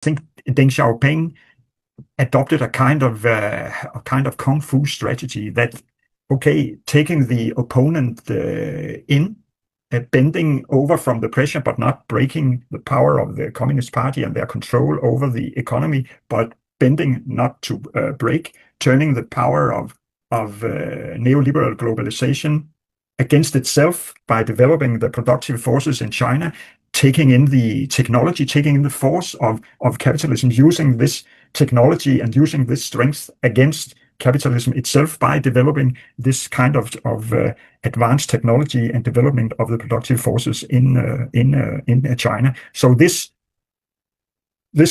think Deng Xiaoping adopted a kind of kung fu strategy that, okay, taking the opponent in, bending over from the pressure, but not breaking the power of the Communist Party and their control over the economy, but bending not to break, turning the power of neoliberal globalization against itself by developing the productive forces in China, taking in the technology, taking in the force of capitalism, using this technology and using this strength against capitalism itself by developing this kind of advanced technology and development of the productive forces in China. So this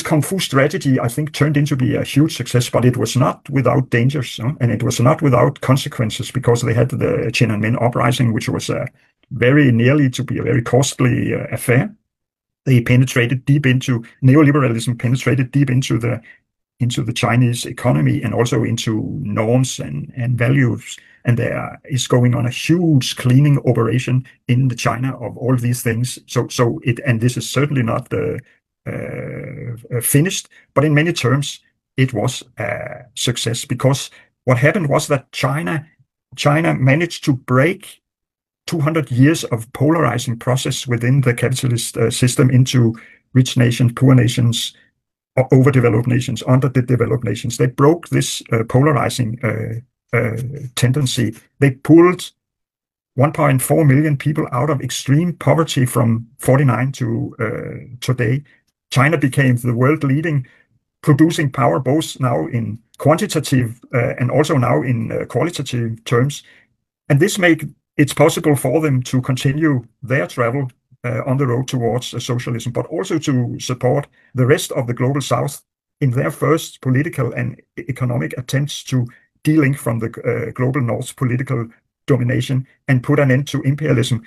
kung fu strategy, I think, turned into be a huge success, but it was not without dangers, and it was not without consequences, because they had the Tiananmen uprising, which was very nearly to be a very costly affair. They penetrated deep into neoliberalism, penetrated deep into the Chinese economy and also into norms and values. And there is going on a huge cleaning operation in the China of all these things. And this is certainly not finished, but in many terms, it was a success, because what happened was that China managed to break 200 years of polarizing process within the capitalist system into rich nations, poor nations, overdeveloped nations, underdeveloped nations. They broke this polarizing tendency. They pulled 1.4 million people out of extreme poverty from 49 to today. China became the world leading producing power, both now in quantitative and also now in qualitative terms. And this makes it possible for them to continue their travel on the road towards socialism, but also to support the rest of the global South in their first political and economic attempts to de-link from the global North's political domination and put an end to imperialism